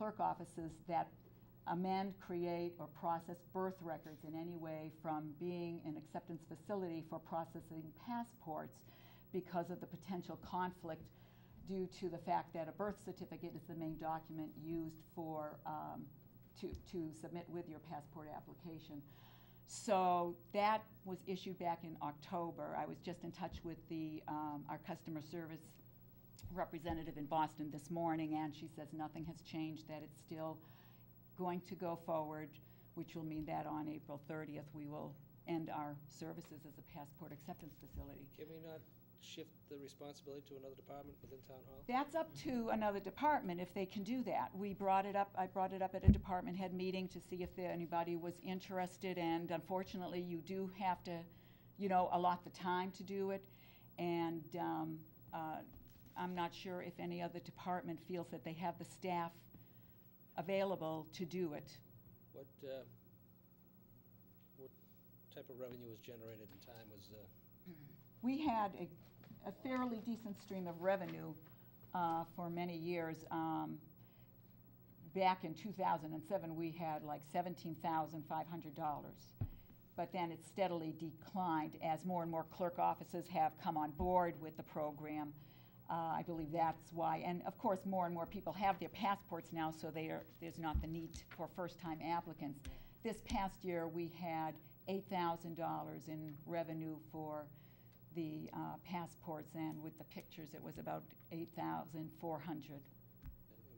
clerk offices that amend, create, or process birth records in any way from being an acceptance facility for processing passports because of the potential conflict due to the fact that a birth certificate is the main document used for to submit with your passport application. So that was issued back in October. I was just in touch with our customer service representative in Boston this morning, and she says nothing has changed, that it's still going to go forward, which will mean that on April 30th we will end our services as a passport acceptance facility. Can we not shift the responsibility to another department within Town Hall? That's up to another department if they can do that. I brought it up at a department head meeting to see if anybody was interested, and unfortunately you do have to, allot the time to do it, and I'm not sure if any other department feels that they have the staff available to do it. What type of revenue was generated in time? We had a fairly decent stream of revenue for many years. Back in 2007, we had like $17,500. But then it steadily declined as more and more clerk offices have come on board with the program. I believe that's why. And of course, more and more people have their passports now, so there's not the need for first-time applicants. This past year, we had $8,000 in revenue for the passports, and with the pictures, it was about $8,400. And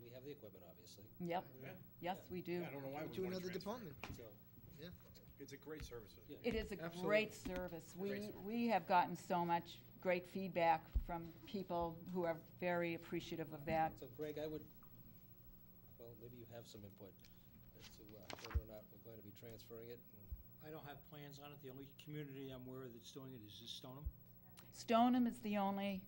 we have the equipment, obviously. Yep. Yeah. Yes, we do. Yeah, I don't know why we To wanna another transfer it. department. So, Yeah. It's a great service. Yeah. It is a Absolutely. great service. Great service. We have gotten so much great feedback from people who are very appreciative of that. So Greg, maybe you have some input as to whether or not we're going to be transferring it. I don't have plans on it. The only community I'm aware of that's doing it is Stoneham. Stoneham is the only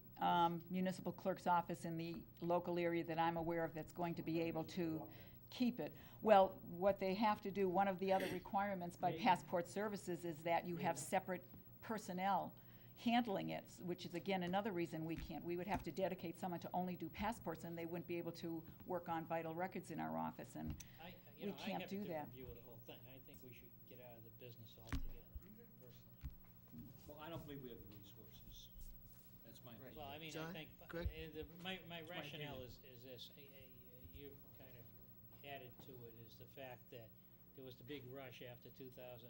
municipal clerk's office in the local area that I'm aware of that's going to be able to keep it. Well, what they have to do, one of the other requirements by Passport Services is that you have separate personnel handling it, which is again another reason we can't. We would have to dedicate someone to only do passports, and they wouldn't be able to work on vital records in our office, and we can't do I have a that. different view of the whole thing. I think we should get out of the business altogether, personally. Well, I don't believe we have the resources. That's my opinion. Well, I mean, John? I think, Greg? my rationale opinion. is this, you've kind of added to it, is the fact that there was the big rush after 2011.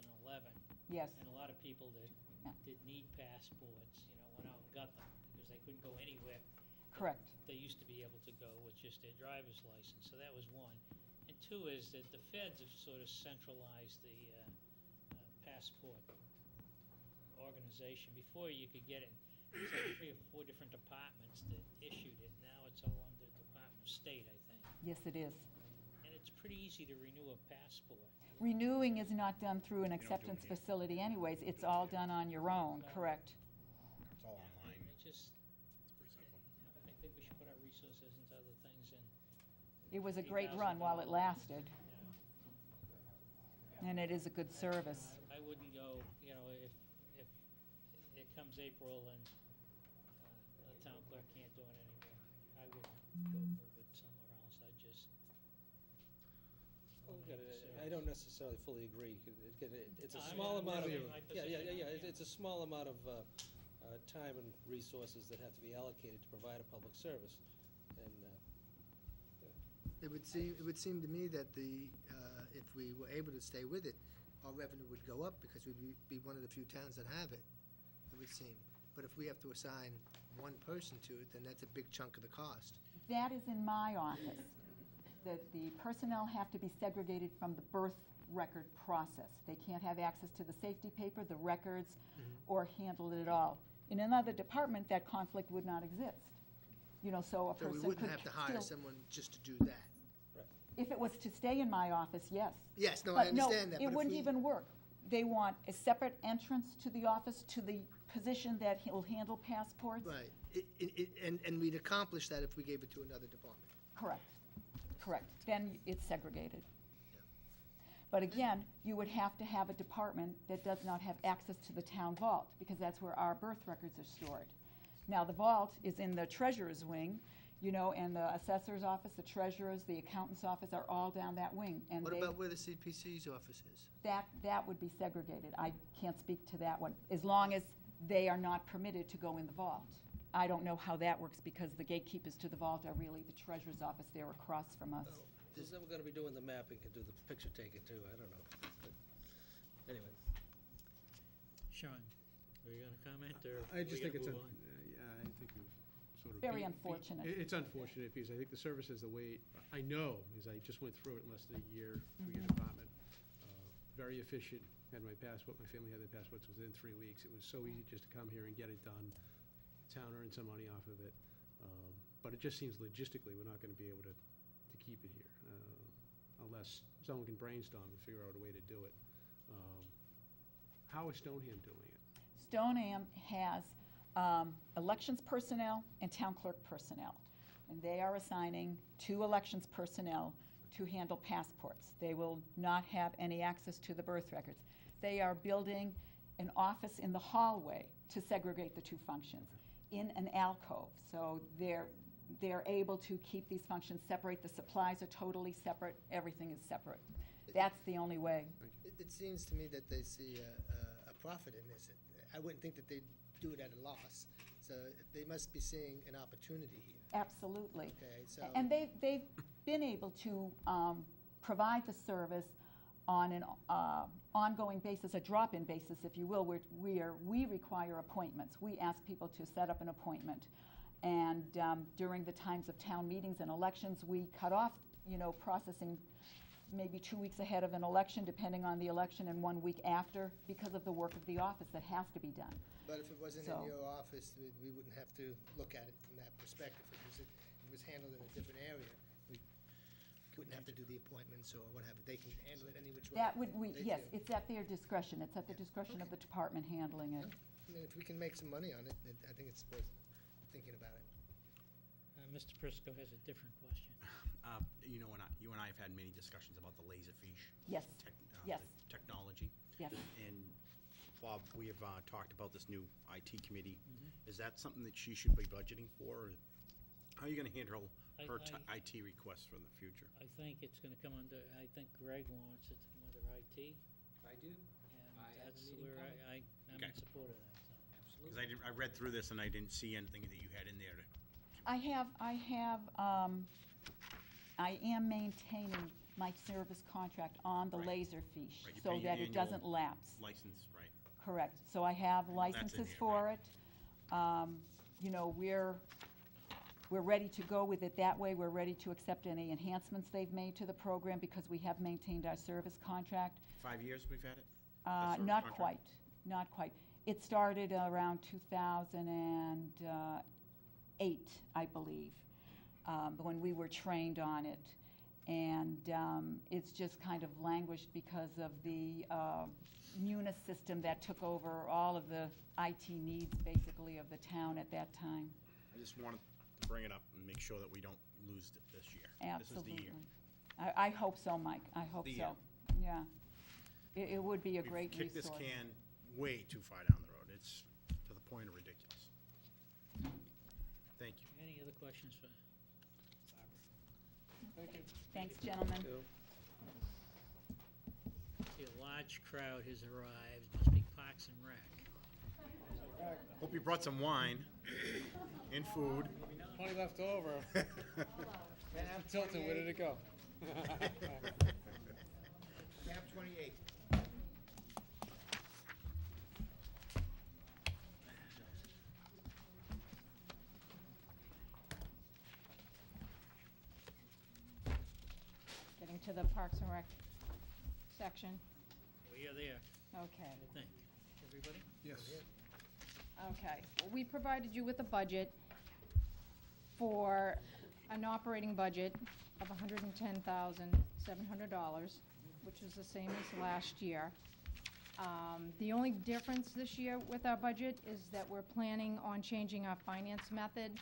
Yes. And a lot of people that Yeah. did need passports, went out and got them because they couldn't go anywhere. Correct. They used to be able to go with just their driver's license, so that was one. And two is that the feds have sort of centralized the passport organization. Before you could get it, it's like 3 or 4 different departments that issued it. Now it's all under the Department of State, I think. Yes, it is. And it's pretty easy to renew a passport. Renewing is not done through an don't do acceptance it here. facility anyways. It's all done on your own, correct? It's all online. It just, It's pretty simple. I think we should put our resources into other things and, It was a great run while it lasted, and it is a good service. I wouldn't go, if it comes April and the town clerk can't do it anymore, I wouldn't go move it somewhere else. I'd just. I don't necessarily fully agree. It's a No, I small mean, amount of, my position on it, It's a small amount of time and resources that have to be allocated to provide a public service. And It would seem to me that if we were able to stay with it, our revenue would go up because we'd be one of the few towns that have it, it would seem. But if we have to assign one person to it, then that's a big chunk of the cost. That is in my office, that the personnel have to be segregated from the birth record process. They can't have access to the safety paper, the records, or handle it at all. In another department, that conflict would not exist. So a So person we could wouldn't have to hire still- someone just to do that. If it was to stay in my office, yes. Yes, no, I understand that. But but it if wouldn't we- even work. They want a separate entrance to the office, to the position that will handle passports. Right, and we'd accomplish that if we gave it to another department. Correct, correct. Then it's segregated. Yeah. But again, you would have to have a department that does not have access to the town vault, because that's where our birth records are stored. Now, the vault is in the treasurer's wing, you know, and the assessor's office, the treasurer's, the accountant's office are all down that wing. And What they, about where the CPC's office is? that would be segregated. I can't speak to that one, as long as they are not permitted to go in the vault. I don't know how that works, because the gatekeepers to the vault are really the treasurer's office there across from us. Who's ever gonna be doing the mapping can do the picture taking too, I don't know. But anyway, Sean, were you gonna comment, or I we just think gonna it's, move on? yeah, I think we've sort of. Very unfortunate. It's unfortunate, because I think the service is the way, I know, because I just went through it in less than a year through your Mhm. department. Very efficient, had my passport, my family had their passports within 3 weeks. It was so easy just to come here and get it done. The town earned some money off of it. But it just seems logistically, we're not gonna be able to keep it here, unless someone can brainstorm and figure out a way to do it. How is Stoneham doing it? Stoneham has elections personnel and town clerk personnel, and they are assigning 2 elections personnel to handle passports. They will not have any access to the birth records. They are building an office in the hallway to segregate the 2 functions in an alcove. So they're able to keep these functions separate. The supplies are totally separate. Everything is separate. That's the only way. It seems to me that they see a profit in this. I wouldn't think that they'd do it at a loss, so they must be seeing an opportunity here. Absolutely. Okay, so. And they've been able to provide the service on an ongoing basis, a drop-in basis, if you will, where we require appointments. We ask people to set up an appointment. And during the times of town meetings and elections, we cut off, you know, processing maybe 2 weeks ahead of an election, depending on the election, and 1 week after, because of the work of the office that has to be done. But if it wasn't So- in your office, we wouldn't have to look at it from that perspective. If it was handled in a different area, we wouldn't have to do the appointments or what have you. They can handle it any which way. That would, they yes, feel. it's at their discretion. It's at the discretion of the department handling it. I mean, if we can make some money on it, then I think it's worth thinking about it. Mr. Prisco has a different question. You know, you and I have had many discussions about the Laserfiche Yes, yes. technology. yes. And Bob, we have talked about this new IT committee. Mhm. Is that something that she should be budgeting for? Or how are you gonna handle her I- IT requests for the future? I think it's gonna come under, I think Greg wants it to come under IT, I do, and I have a that's meeting where coming. I'm Okay. in support of that, so. absolutely. Because I read through this and I didn't see anything that you had in there to. I am maintaining my service contract on the Right. Laserfiche, Right, you so pay your that it annual doesn't lapse. License, right? Correct. So I have That's in licenses there, for right. it. You know, we're ready to go with it that way. We're ready to accept any enhancements they've made to the program, because we have maintained our service contract. 5 years we've had it? service Not contract? quite, not quite. It started around 2008, I believe, when we were trained on it. And it's just kind of languished because of the Munis system that took over all of the IT needs, basically, of the town at that time. I just wanted to bring it up and make sure that we don't lose it this year. Absolutely. This is the year. I hope so, Mike. I hope The so. Yeah. It would be a We've great resource. kicked this can way too far down the road. It's to the point of ridiculous. Thank you. Any other questions for Barbara? Thanks, gentlemen. See, a large crowd has arrived, must be Parks and Rec. Hope you brought some wine and food. Plenty left over. Tilton, where did it go? Tab 28. Getting to the Parks and Rec section. We are there, Okay, I think. Everybody? Yes. okay. Well, we provided you with a budget for an operating budget of $110,700, which is the same as last year. The only difference this year with our budget is that we're planning on changing our finance method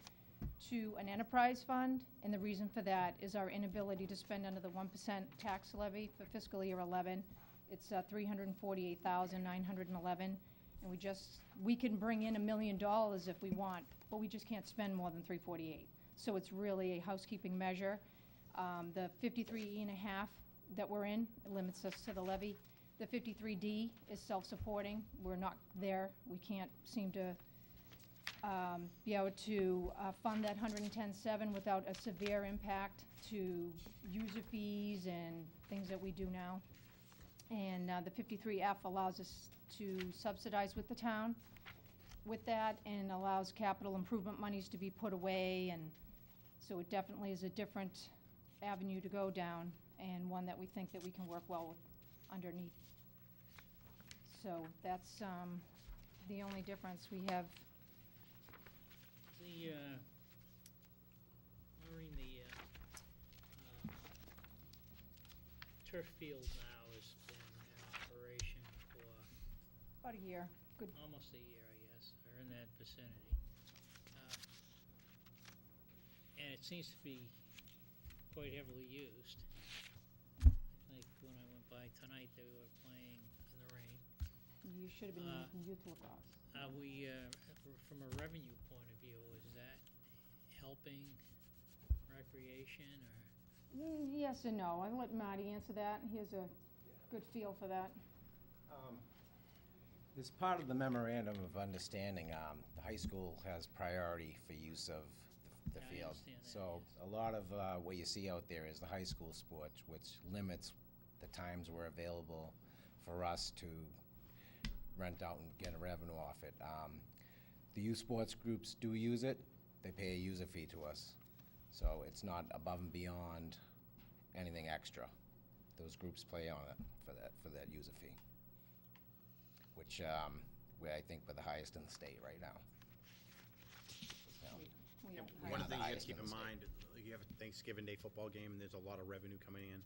to an enterprise fund, and the reason for that is our inability to spend under the 1% tax levy for fiscal year 11. It's $348,911, and we can bring in $1 million if we want, but we just can't spend more than $348. so it's really a housekeeping measure. The 53.5 that we're in limits us to the levy. The 53D is self-supporting. We're not there. We can't seem to be able to fund that 110.7 without a severe impact to user fees and things that we do now. And the 53F allows us to subsidize with the town with that, and allows capital improvement monies to be put away, and so it definitely is a different avenue to go down, and one that we think that we can work well with underneath. So that's the only difference we have. The, Maureen, the turf field now has been in operation for About a year. Good. almost a year, I guess, or in that vicinity. And it seems to be quite heavily used. Like when I went by tonight, they were playing in the rain. You should have been using youth lacrosse. Are we, from a revenue point of view, is that helping recreation or? Yes and no. I'll let Marty answer that. He has a good feel for that. As part of the memorandum of understanding, the high school has priority for use of the Yeah, I field. understand that, So a lot of what you see out there is the high school sports, which limits the times we're available for us to rent out and get a revenue off it. The youth sports groups do use it. They pay a user fee to us. So it's not above and beyond anything extra. Those groups play on it for that user fee, which I think we're the highest in the state right now. So, We don't One of the things you the have highest to keep in in the mind, you have a Thanksgiving Day football game, and there's a lot of revenue coming in.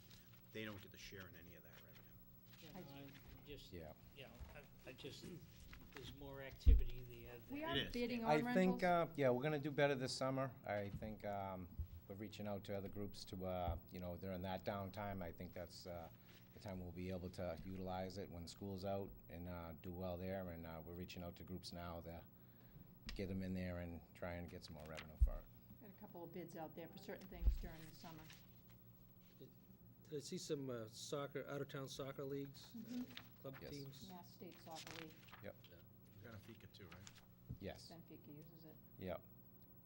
They don't get to share in any of that revenue. Yeah, no, I'm just, Yeah. you know, I just, there's more activity there. We than- are It is. bidding on I rentals. think, we're gonna do better this summer. I think we're reaching out to other groups to, during that downtime, I think that's the time we'll be able to utilize it when school's out and do well there. And we're reaching out to groups now to get them in there and try and get some more revenue for it. Got a couple of bids out there for certain things during the summer. Did I see some soccer, out-of-town soccer leagues, club Yes. teams? Mass State Soccer League, You got a FICA too, right? Yes. Benfica uses it. Yep,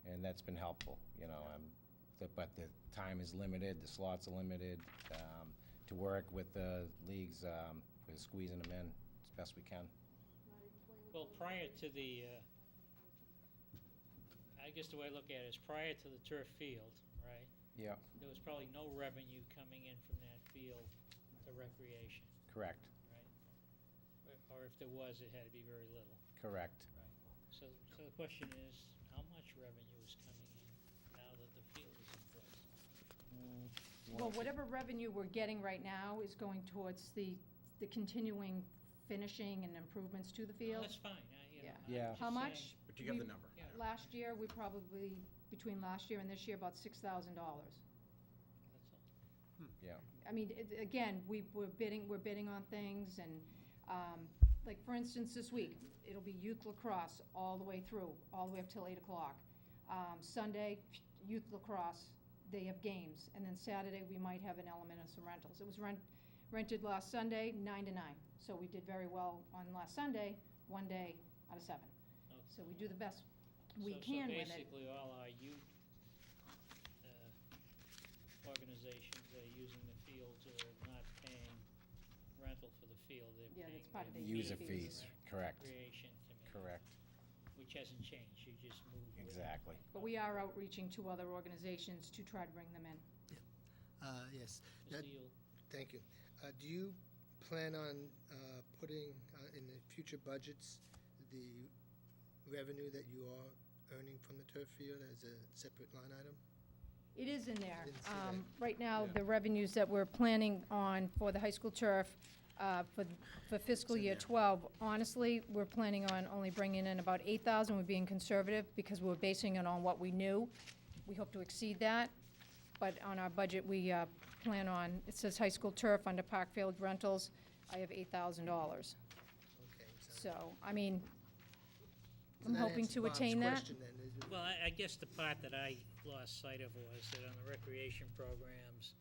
and that's been helpful, but the time is limited, the slots are limited. To work with the leagues, we're squeezing them in as best we can. Well, prior to the, I guess the way I look at it is prior to the turf field, right? Yeah, There was probably no revenue coming in from that field to recreation, correct, right? Or if there was, it had to be very little. correct. So the question is, how much revenue is coming in now that the field is in place? Well, whatever revenue we're getting right now is going towards the continuing finishing and improvements to the No, field. that's fine, Yeah. Yeah. I'm How just much? saying, But you have the We- number. Yeah. Last year, we probably, between last year and this year, about $6,000. that's all. Yeah, I mean, again, we're bidding on things, and, like, for instance, this week, it'll be youth lacrosse all the way through, all the way up till 8 o'clock. Sunday, youth lacrosse, they have games, and then Saturday, we might have an element of some rentals. It was rented last Sunday, 9 to 9, so we did very well on last Sunday, 1 day out of 7. Okay. So we do the best we can with it. So basically, all our youth organizations that are using the fields are not paying rental for the field, they're Yeah, paying that's part of their the user fees. fees, correct, recreation committee. correct, Which hasn't changed, you just moved with it. exactly. But we are outreaching to other organizations to try to bring them in. Yes. Mr. That- Yule? Thank you. Do you plan on putting in the future budgets the revenue that you are earning from the turf field as a separate line item? It is in there. I didn't see that. Right now, Yeah. the revenues that we're planning on for the high school turf for fiscal It's in year there. 12, honestly, we're planning on only bringing in about 8,000. We're being conservative because we're basing it on what we knew. We hope to exceed that, but on our budget, we plan on, it says high school turf under Parkfield rentals. I have $8,000. Okay. So, I mean, So I'm that hoping answers to Bob's attain that. question then, is it- Well, I guess the part that I lost sight of was that on the recreation programs,